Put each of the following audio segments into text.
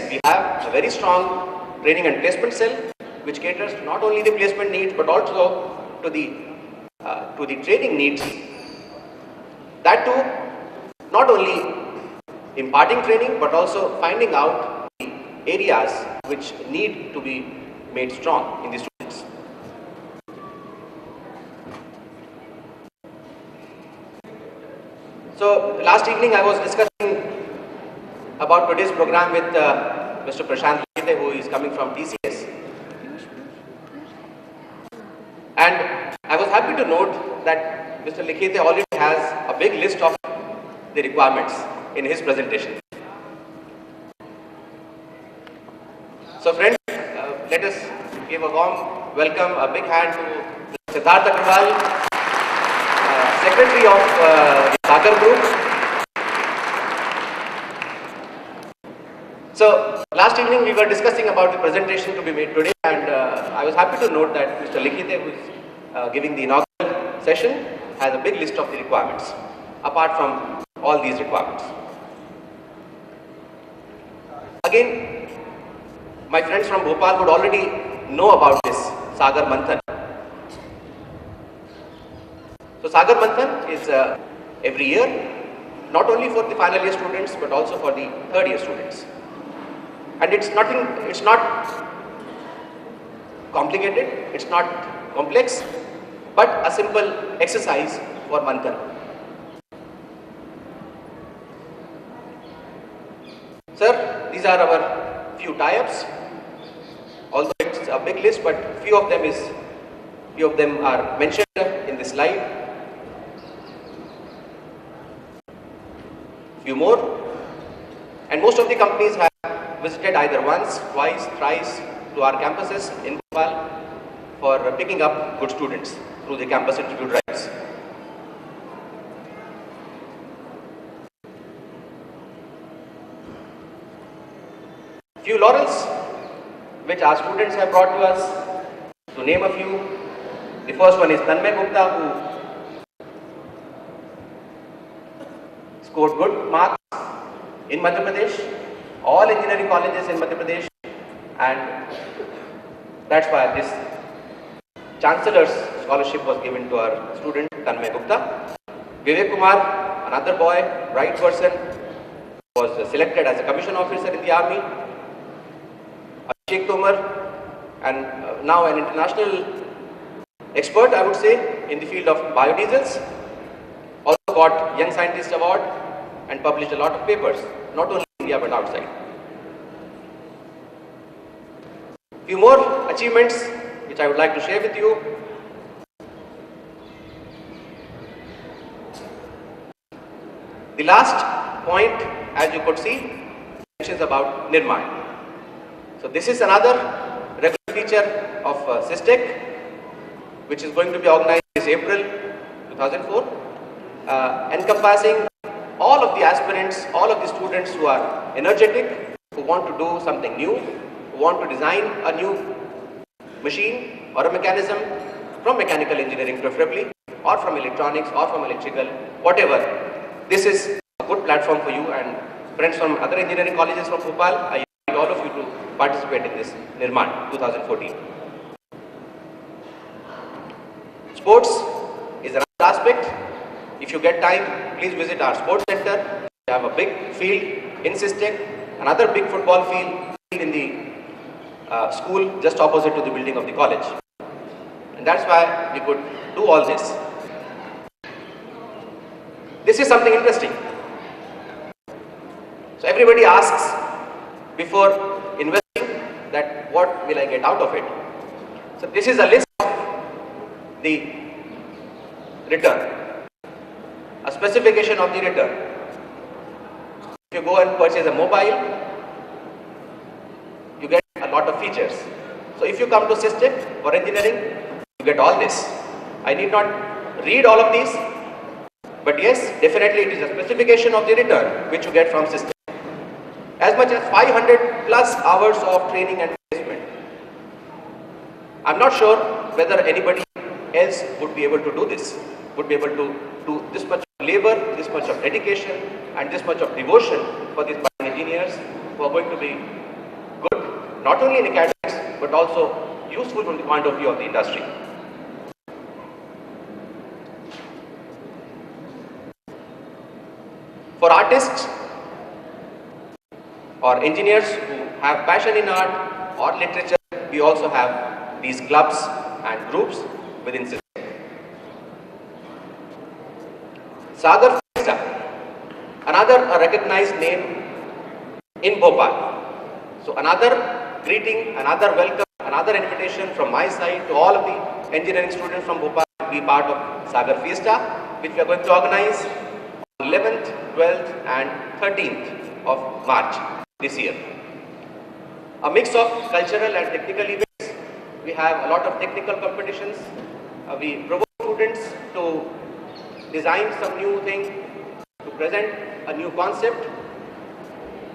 we have a very strong training and placement cell which caters not only the placement needs but also to the training needs. That too, not only imparting training but also finding out the areas which need to be made strong in the students. So last evening I was discussing about today's program with Mr. Prashant Likhite, who is coming from TCS. And I was happy to note that Mr. Likhite already has a big list of the requirements in his presentation. So friends, let us give a warm welcome, a big hand to Siddharth Agarwal, Secretary of the Sagar Group. So last evening we were discussing about the presentation to be made today, and I was happy to note that Mr. Likhite, who is giving the inaugural session, has a big list of the requirements, apart from all these requirements. Again, my friends from Bhopal would already know about this Sagar Manthan. So Sagar Manthan is every year, not only for the final year students but also for the third year students. And it's not complicated, it's not complex, but a simple exercise for Manthan. Sir, these are our few tie-ups. Although it's a big list, but few of them are mentioned in this slide. Few more, and most of the companies have visited either once, twice, thrice to our campuses in Bhopal for picking up good students through the campus interview drives. Few laurels which our students have brought to us, to name a few. The first one is Tanmay Gupta, who scored good marks in Madhya Pradesh, all engineering colleges in Madhya Pradesh, and that's why this Chancellor's scholarship was given to our student Tanmay Gupta. Vivek Kumar, another boy, bright person, was selected as a commission officer in the army. Abhishek Tomar, and now an international expert, I would say, in the field of biodiesels, also got Young Scientist Award and published a lot of papers, not only in India but outside. Few more achievements which I would like to share with you. The last point, as you could see, mentions about Nirman. So this is another regular feature of SysTech, which is going to be organized this April 2004, encompassing all of the aspirants, all of the students who are energetic, who want to do something new, who want to design a new machine or a mechanism from mechanical engineering preferably, or from electronics or from electrical, whatever. This is a good platform for you, and friends from other engineering colleges from Bhopal, I invite all of you to participate in this Nirman 2014. Sports is another aspect. If you get time, please visit our sports center. We have a big field in SysTech, another big football field in the school just opposite to the building of the college. And that's why we could do all this. This is something interesting. So everybody asks before investing that what will I get out of it. So this is a list of the return, a specification of the return. If you go and purchase a mobile, you get a lot of features. So if you come to SysTech for engineering, you get all this. I need not read all of these, but yes, definitely it is a specification of the return which you get from SysTech. As much as 500 plus hours of training and placement. I'm not sure whether anybody else would be able to do this, would be able to do this much of labor, this much of dedication and this much of devotion for these engineers who are going to be not only in academics but also useful from the point of view of the industry. For artists or engineers who have passion in art or literature, we also have these clubs and groups within SISTEC. Sagar Fiesta, another recognized name in Bhopal. So another greeting, another welcome, another invitation from my side to all of the engineering students from Bhopal to be part of Sagar Fiesta, which we are going to organize on 11th, 12th and 13th of March this year. A mix of cultural and technical events. We have a lot of technical competitions. We provoke students to design some new thing, to present a new concept,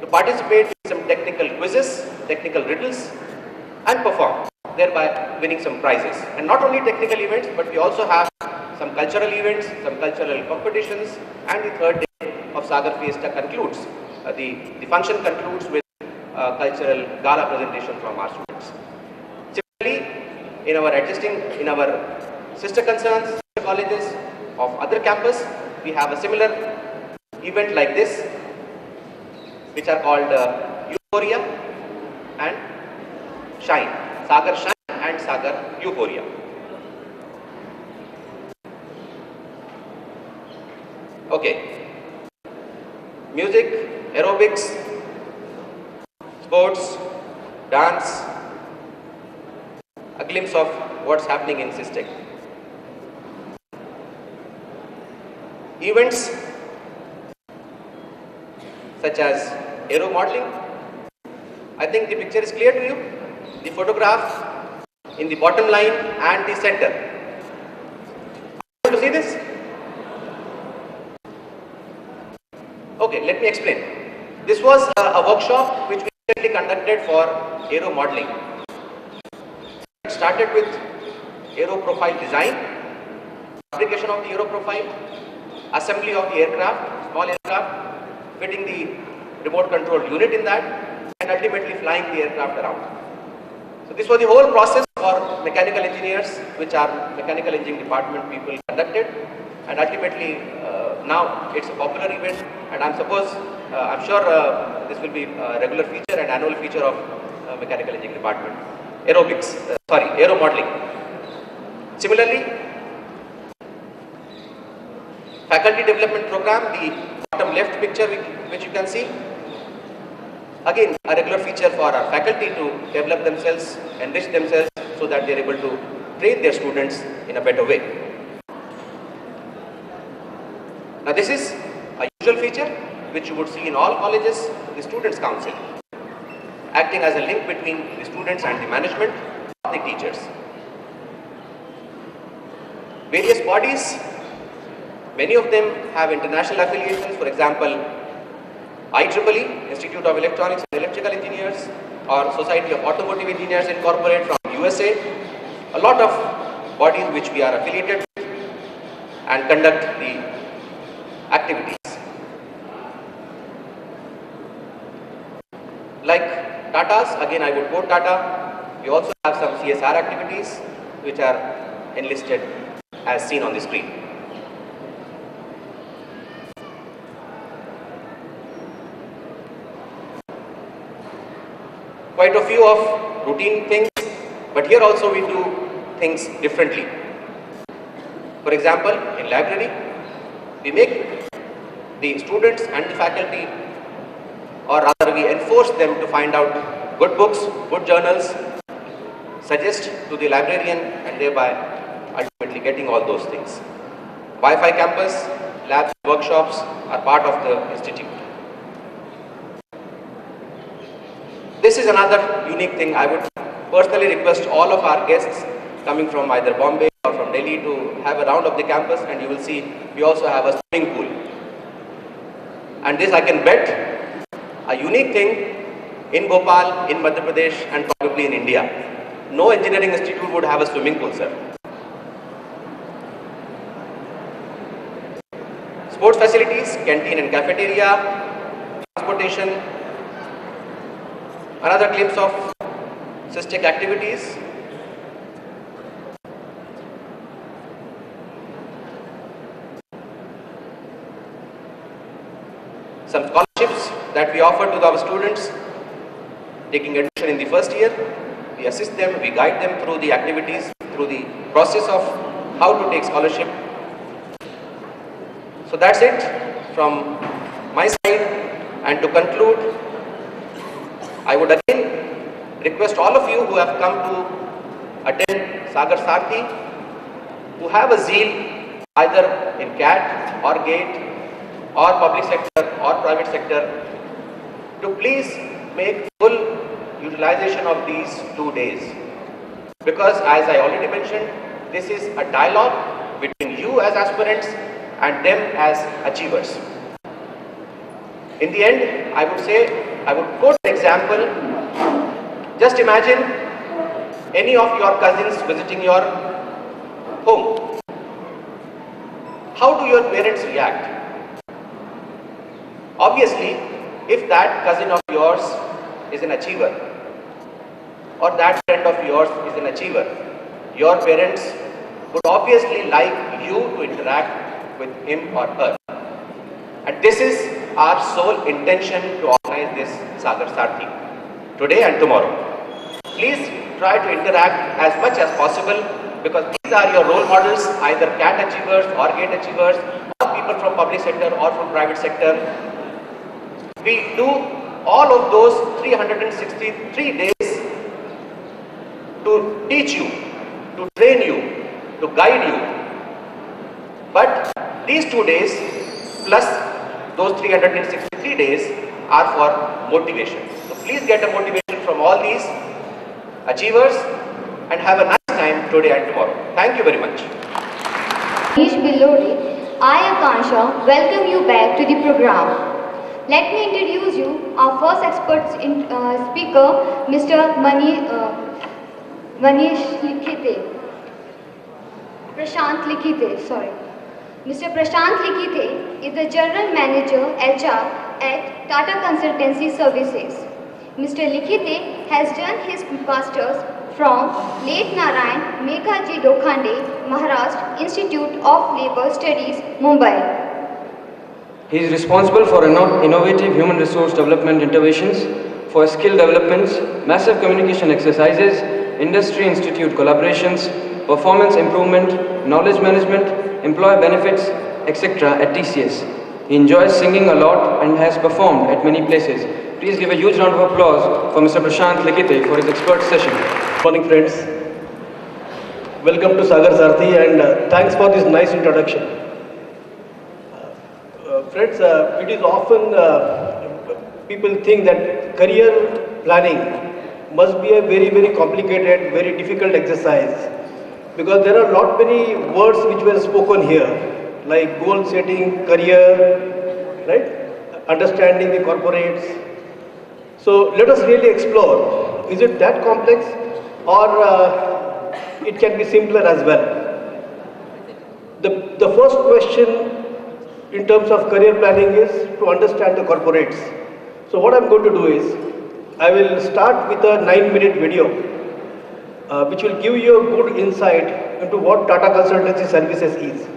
to participate in some technical quizzes, technical riddles, and perform, thereby winning some prizes. And not only technical events, but we also have some cultural events, some cultural competitions, and the third day of Sagar Fiesta concludes. The function concludes with a cultural gala presentation from our students. Similarly, in our sister concerns, sister colleges of other campus, we have a similar event like this, which are called Euphoria and Shine. Sagar Shine and Sagar Euphoria. Okay. Music, aerobics, sports, dance, a glimpse of what's happening in SISTEC. Events such as aero modeling. I think the picture is clear to you. The photograph in the bottom line and the center. Are you able to see this? Okay, let me explain. This was a workshop which we recently conducted for aero modeling. It started with aero profile design, fabrication of the aero profile, assembly of the aircraft, small aircraft, fitting the remote control unit in that, and ultimately flying the aircraft around. So this was the whole process for mechanical engineers, which are mechanical engineering department people conducted, and ultimately now it's a popular event, and I'm sure this will be a regular feature and annual feature of mechanical engineering department. Aero modeling. Similarly, faculty development program, the bottom left picture which you can see. Again, a regular feature for our faculty to develop themselves, enrich themselves so that they are able to train their students in a better way. Now this is a usual feature which you would see in all colleges, the Students' Council, acting as a link between the students and the management, the teachers. Various bodies, many of them have international affiliations. For example, IEEE, Institute of Electronics and Electrical Engineers, or Society of Automotive Engineers Incorporated from USA. A lot of bodies which we are affiliated with and conduct the activities. Like Tata's, again I would quote Tata. We also have some CSR activities which are enlisted as seen on the screen. Quite a few of routine things, but here also we do things differently. For example, in library, we make the students and the faculty, or rather we enforce them to find out good books, good journals, suggest to the librarian, and thereby ultimately getting all those things. Wi-Fi campus, labs, workshops are part of the institute. This is another unique thing. I would personally request all of our guests coming from either Bombay or from Delhi to have a round of the campus, and you will see we also have a swimming pool. And this I can bet, a unique thing in Bhopal, in Madhya Pradesh and probably in India. No engineering institute would have a swimming pool, sir. Sports facilities, canteen and cafeteria, transportation. Another glimpse of SysTech activities. Some scholarships that we offer to our students taking admission in the first year. We assist them, we guide them through the activities, through the process of how to take scholarship. So that's it from my side. And to conclude, I would again request all of you who have come to attend Sagar Sarthi, who have a zeal either in CAT or GATE or public sector or private sector, to please make full utilization of these 2 days. Because as I already mentioned, this is a dialogue between you as aspirants and them as achievers. In the end, I would say, I would quote an example. Just imagine any of your cousins visiting your home. How do your parents react? Obviously, if that cousin of yours is an achiever, or that friend of yours is an achiever, your parents would obviously like you to interact with him or her. And this is our sole intention to organize this Sagar Sarthi, today and tomorrow. Please try to interact as much as possible, because these are your role models, either CAT achievers or GATE achievers, or people from public sector or from private sector. We do all of those 363 days to teach you, to train you, to guide you. But these 2 days plus those 363 days are for motivation. So please get a motivation from all these achievers and have a nice time today and tomorrow. Thank you very much. Manish Billodi, I, Akansha, welcome you back to the program. Let me introduce you our first expert speaker, Mr. Manish Likhite. Prashant Likhite, sorry. Mr. Prashant Likhite is the General Manager HR at Tata Consultancy Services. Mr. Likhite has done his masters from Late Narayan Meghaji Lokhande, Maharashtra Institute of Labour Studies, Mumbai. He is responsible for innovative human resource development interventions, for skill developments, massive communication exercises, industry institute collaborations, performance improvement, knowledge management, employee benefits, etc. at TCS. He enjoys singing a lot and has performed at many places. Please give a huge round of applause for Mr. Prashant Likhite for his expert session. Good morning, friends. Welcome to Sagar Sarthi, and thanks for this nice introduction. Friends, it is often people think that career planning must be a very, very complicated, very difficult exercise, because there are not many words which were spoken here, like goal setting, career, right? Understanding the corporates. So let us really explore. Is it that complex, or it can be simpler as well? The first question in terms of career planning is to understand the corporates. So what I'm going to do is, I will start with a 9-minute video, which will give you a good insight into what Tata Consultancy Services is.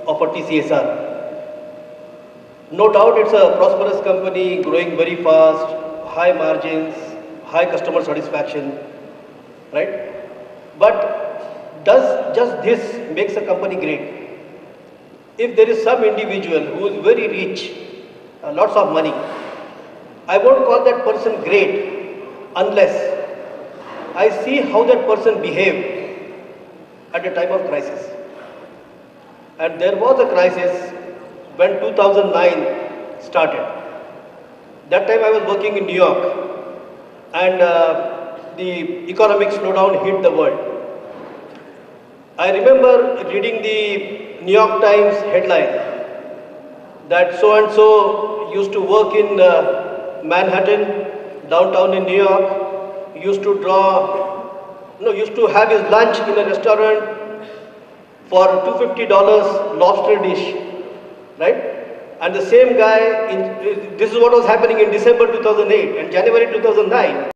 of a TCSR. No doubt it's a prosperous company, growing very fast, high margins, high customer satisfaction, right? But does just this makes a company great? If there is some individual who is very rich, lots of money, I won't call that person great unless I see how that person behaved at a time of crisis. And there was a crisis when 2009 started. That time I was working in New York, and the economic slowdown hit the world. I remember reading the New York Times headline that so and so used to work in Manhattan, downtown in New York, used to have his lunch in a restaurant for $250 lobster dish, right? And the same guy, this is what was happening in December 2008 and January 2009.